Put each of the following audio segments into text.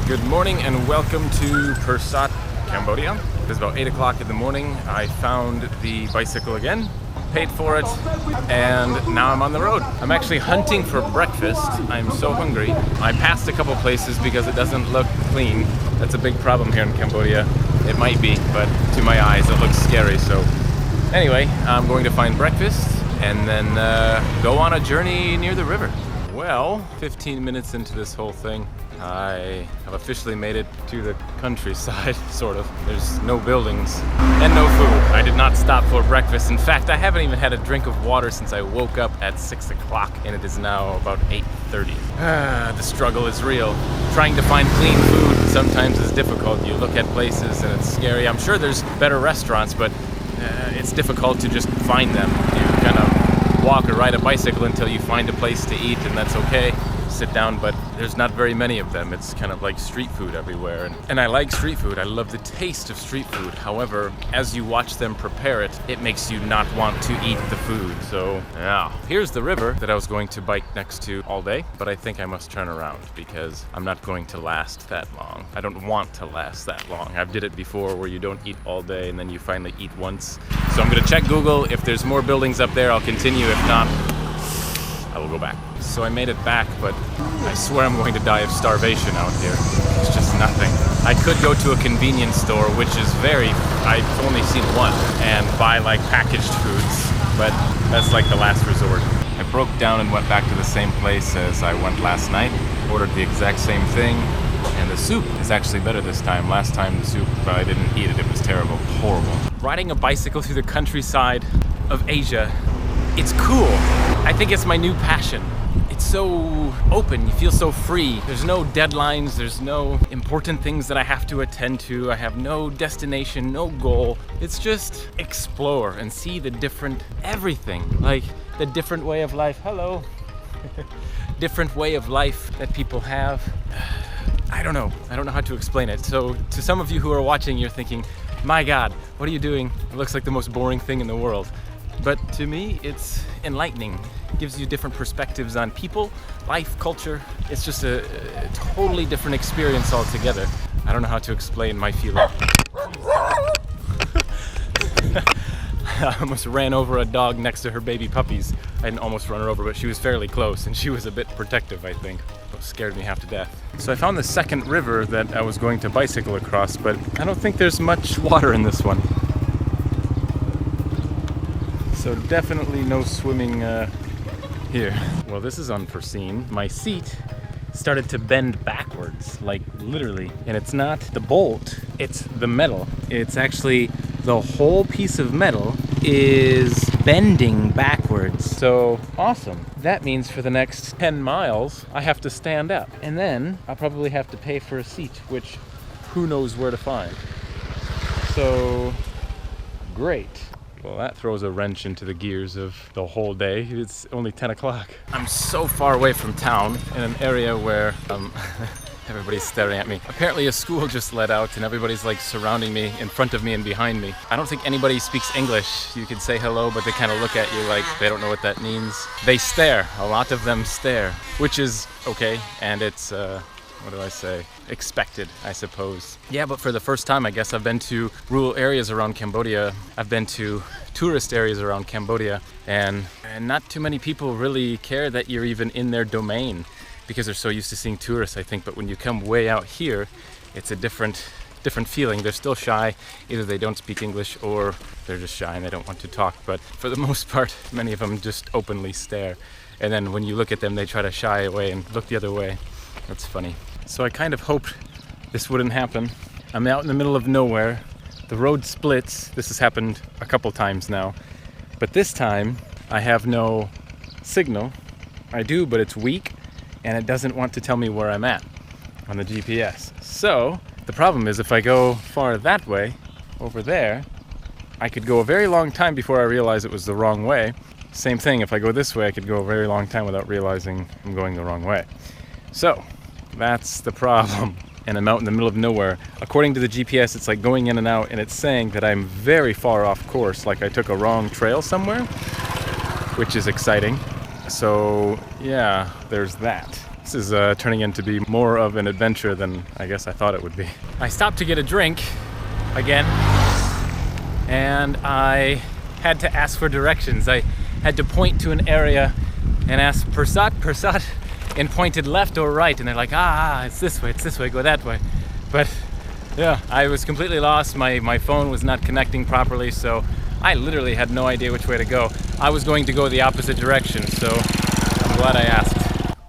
Good morning and welcome to Pursat, Cambodia. It's about 8 o'clock in the morning. I found the bicycle again, paid for it, and now I'm on the road. I'm actually hunting for breakfast. I'm so hungry. I passed a couple places because it doesn't look clean. That's a big problem here in Cambodia. It might be, but to my eyes it looks scary. So anyway, I'm going to find breakfast and then go on a journey near the river. Well, 15 minutes into this whole thing, I have officially made it to the countryside, sort of. There's no buildings and no food. I did not stop for breakfast. In fact, I haven't even had a drink of water since I woke up at 6 o'clock, and it is now about 8:30. The struggle is real. Trying to find clean food sometimes is difficult. You look at places and it's scary. I'm sure there's better restaurants, but it's difficult to just find them. You kind of walk or ride a bicycle until you find a place to eat, and that's okay. Sit down, but there's not very many of them. It's kind of like street food everywhere. And I like street food. I love the taste of street food. However, as you watch them prepare it, it makes you not want to eat the food. So, yeah. Here's the river that I was going to bike next to all day, but I think I must turn around because I'm not going to last that long. I don't want to last that long. I've did it before where you don't eat all day and then you finally eat once. So I'm gonna check Google. If there's more buildings up there, I'll continue. If not, I will go back. So I made it back, but I swear I'm going to die of starvation out here. It's just nothing. I could go to a convenience store, which is I've only seen one, and buy like packaged foods, but that's like the last resort. I broke down and went back to the same place as I went last night, ordered the exact same thing, and the soup is actually better this time. Last time the soup, I didn't eat it. It was terrible, horrible. Riding a bicycle through the countryside of Asia, it's cool. I think it's my new passion. It's so open, you feel so free. There's no deadlines, there's no important things that I have to attend to. I have no destination, no goal. It's just explore and see the different everything. Like the different way of life, hello. Different way of life that people have. I don't know how to explain it. So to some of you who are watching, you're thinking, my God, what are you doing? It looks like the most boring thing in the world. But to me, it's enlightening. It gives you different perspectives on people, life, culture. It's just a totally different experience altogether. I don't know how to explain my feeling. I almost ran over a dog next to her baby puppies. I didn't almost run her over, but she was fairly close, and she was a bit protective, I think. It scared me half to death. So I found the second river that I was going to bicycle across, but I don't think there's much water in this one. So definitely no swimming here. Well, this is unforeseen. My seat started to bend backwards, like literally. And it's not the bolt, it's the metal. It's actually the whole piece of metal is bending backwards. So awesome. That means for the next 10 miles, I have to stand up. And then I'll probably have to pay for a seat, which who knows where to find. So great. Well, that throws a wrench into the gears of the whole day. It's only 10 o'clock. I'm so far away from town in an area where everybody's staring at me. Apparently a school just let out and everybody's like surrounding me, in front of me and behind me. I don't think anybody speaks English. You can say hello, but they kind of look at you like they don't know what that means. They stare. A lot of them stare, which is okay. And it's, what do I say? Expected, I suppose. Yeah, but for the first time, I guess I've been to rural areas around Cambodia. I've been to tourist areas around Cambodia, and not too many people really care that you're even in their domain because they're so used to seeing tourists, I think. But when you come way out here, it's a different feeling. They're still shy. Either they don't speak English or they're just shy and they don't want to talk. But for the most part, many of them just openly stare. And then when you look at them, they try to shy away and look the other way. That's funny. So I kind of hoped this wouldn't happen. I'm out in the middle of nowhere. The road splits. This has happened a couple times now. But this time I have no signal. I do, but it's weak and it doesn't want to tell me where I'm at on the GPS. So the problem is if I go far that way, over there, I could go a very long time before I realize it was the wrong way. Same thing, if I go this way, I could go a very long time without realizing I'm going the wrong way. So that's the problem. And I'm out in the middle of nowhere. According to the GPS, it's like going in and out, and it's saying that I'm very far off course, like I took a wrong trail somewhere, which is exciting. So yeah, there's that. This is turning into be more of an adventure than I guess I thought it would be. I stopped to get a drink again, and I had to ask for directions. I had to point to an area and ask Pursat, Pursat, and pointed left or right, and they're like, it's this way, go that way. But yeah, I was completely lost. My phone was not connecting properly, so I literally had no idea which way to go. I was going to go the opposite direction, so I'm glad I asked.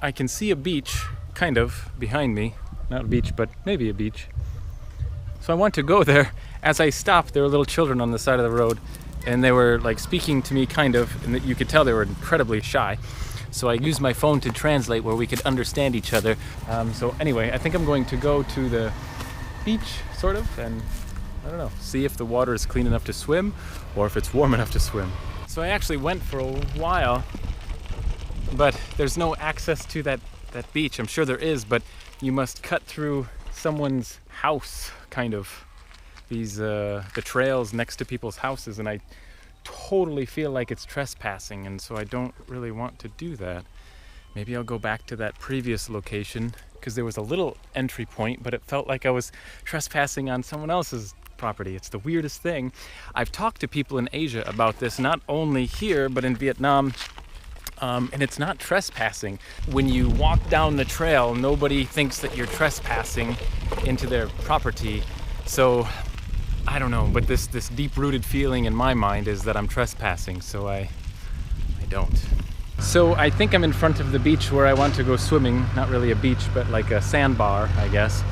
I can see a beach, kind of, behind me. Not a beach, but maybe a beach. So I want to go there. As I stopped, there were little children on the side of the road, and they were like speaking to me, kind of, and you could tell they were incredibly shy. So I used my phone to translate where we could understand each other. So anyway, I think I'm going to go to the beach, sort of, and I don't know, see if the water is clean enough to swim or if it's warm enough to swim. So I actually went for a while, but there's no access to that beach. I'm sure there is, but you must cut through someone's house, kind of. These the trails next to people's houses, and I totally feel like it's trespassing, and so I don't really want to do that. Maybe I'll go back to that previous location, because there was a little entry point, but it felt like I was trespassing on someone else's property. It's the weirdest thing. I've talked to people in Asia about this, not only here, but in Vietnam. And it's not trespassing. When you walk down the trail, nobody thinks that you're trespassing into their property. So, I don't know, but this deep-rooted feeling in my mind is that I'm trespassing, so I don't. So I think I'm in front of the beach where I want to go swimming. Not really a beach, but like a sandbar, I guess.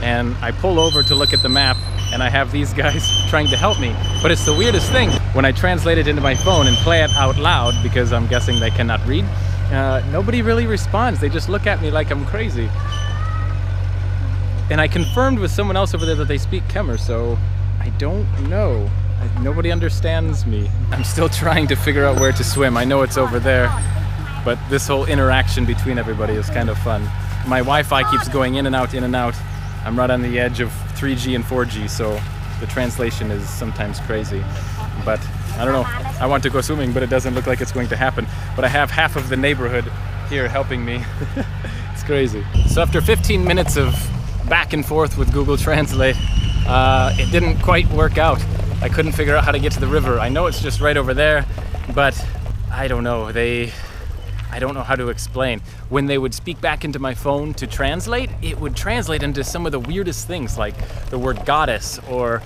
And I pull over to look at the map, and I have these guys trying to help me. But it's the weirdest thing. When I translate it into my phone and play it out loud, because I'm guessing they cannot read, nobody really responds. They just look at me like I'm crazy. And I confirmed with someone else over there that they speak Khmer, so I don't know. Nobody understands me. I'm still trying to figure out where to swim. I know it's over there, but this whole interaction between everybody is kind of fun. My Wi-Fi keeps going in and out, in and out. I'm right on the edge of 3G and 4G, so the translation is sometimes crazy. But I don't know, I want to go swimming, but it doesn't look like it's going to happen. But I have half of the neighborhood here helping me. It's crazy. So after 15 minutes of back and forth with Google Translate, it didn't quite work out. I couldn't figure out how to get to the river. I know it's just right over there, but I don't know. I don't know how to explain. When they would speak back into my phone to translate, it would translate into some of the weirdest things, like the word goddess or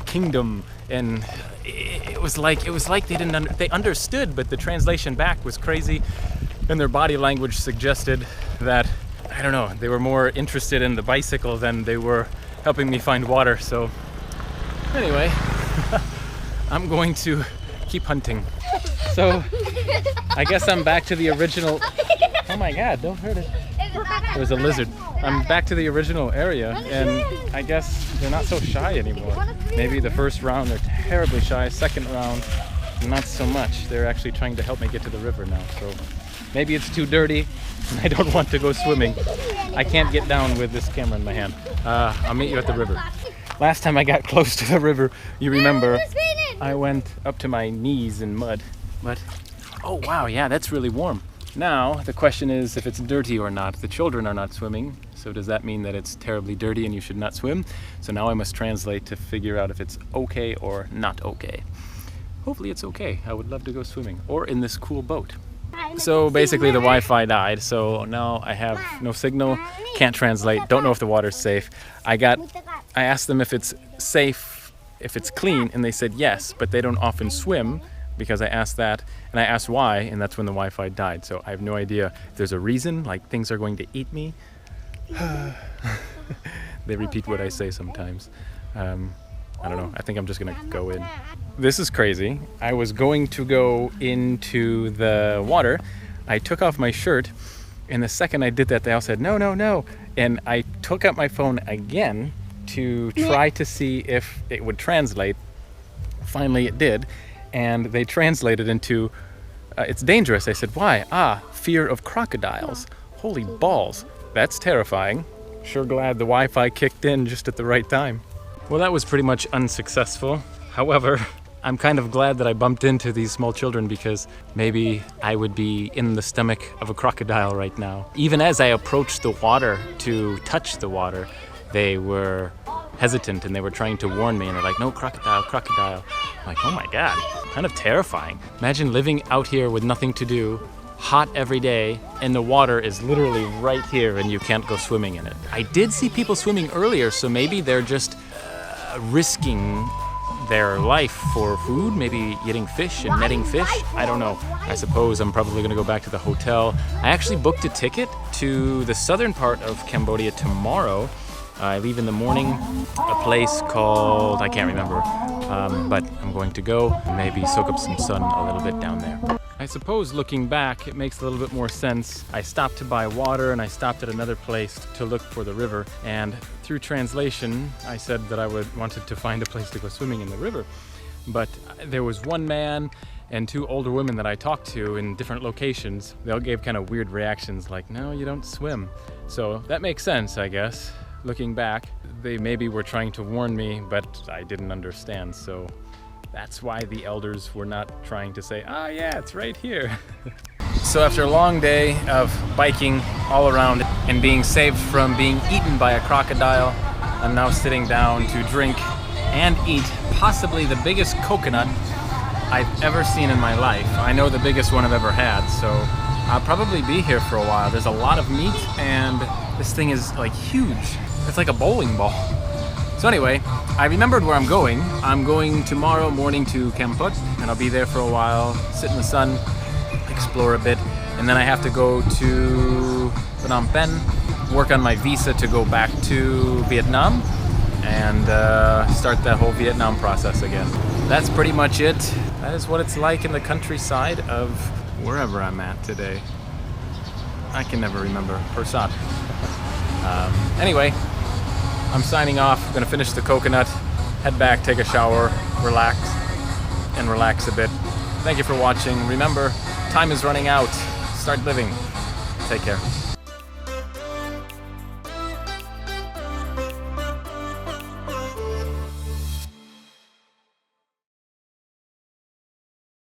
kingdom, and it was like they understood, but the translation back was crazy, and their body language suggested that, I don't know, they were more interested in the bicycle than they were helping me find water. So anyway, I'm going to keep hunting. So I guess I'm back to the original. Oh my God, don't hurt it. There's a lizard. I'm back to the original area, and I guess they're not so shy anymore. Maybe the first round they're terribly shy, second round not so much. They're actually trying to help me get to the river now, so maybe it's too dirty and I don't want to go swimming. I can't get down with this camera in my hand. I'll meet you at the river. Last time I got close to the river, you remember, I went up to my knees in mud. But, oh wow, yeah, that's really warm. Now, the question is if it's dirty or not. The children are not swimming, so does that mean that it's terribly dirty and you should not swim? So now I must translate to figure out if it's okay or not okay. Hopefully it's okay. I would love to go swimming, or in this cool boat. So basically the Wi-Fi died, so now I have no signal, can't translate, don't know if the water's safe. I asked them if it's safe, if it's clean, and they said yes, but they don't often swim, because I asked that, and I asked why, and that's when the Wi-Fi died. So I have no idea if there's a reason, like things are going to eat me. They repeat what I say sometimes. I don't know, I think I'm just gonna go in. This is crazy. I was going to go into the water. I took off my shirt, and the second I did that, they all said, no, no, no. And I took out my phone again to try to see if it would translate. Finally it did. And they translated into, it's dangerous. I said, why? Fear of crocodiles. Holy balls, that's terrifying. Sure glad the Wi-Fi kicked in just at the right time. Well, that was pretty much unsuccessful. However, I'm kind of glad that I bumped into these small children because maybe I would be in the stomach of a crocodile right now. Even as I approached the water to touch the water, they were hesitant and they were trying to warn me and they're like, no, crocodile, crocodile. I'm like, oh my God, kind of terrifying. Imagine living out here with nothing to do, hot every day, and the water is literally right here and you can't go swimming in it. I did see people swimming earlier, so maybe they're just risking their life for food, maybe eating fish and netting fish. I don't know. I suppose I'm probably gonna go back to the hotel. I actually booked a ticket to the southern part of Cambodia tomorrow. I leave in the morning, a place called, I can't remember, but I'm going to go, maybe soak up some sun a little bit down there. I suppose looking back, it makes a little bit more sense. I stopped to buy water and I stopped at another place to look for the river, and through translation, I said that I wanted to find a place to go swimming in the river. But there was one man and two older women that I talked to in different locations. They all gave kind of weird reactions like, no, you don't swim. So that makes sense, I guess. Looking back, they maybe were trying to warn me, but I didn't understand, so that's why the elders were not trying to say, oh yeah, it's right here. So after a long day of biking all around and being saved from being eaten by a crocodile, I'm now sitting down to drink and eat possibly the biggest coconut I've ever seen in my life. I know the biggest one I've ever had, so I'll probably be here for a while. There's a lot of meat and this thing is like huge. It's like a bowling ball. So anyway, I remembered where I'm going. I'm going tomorrow morning to Kampot, and I'll be there for a while, sit in the sun, explore a bit, and then I have to go to Phnom Penh, work on my visa to go back to Vietnam, and start that whole Vietnam process again. That's pretty much it. That is what it's like in the countryside of wherever I'm at today. I can never remember. Pursat. Anyway, I'm signing off. I'm gonna finish the coconut, head back, take a shower, relax a bit. Thank you for watching. Remember, time is running out. Start living. Take care.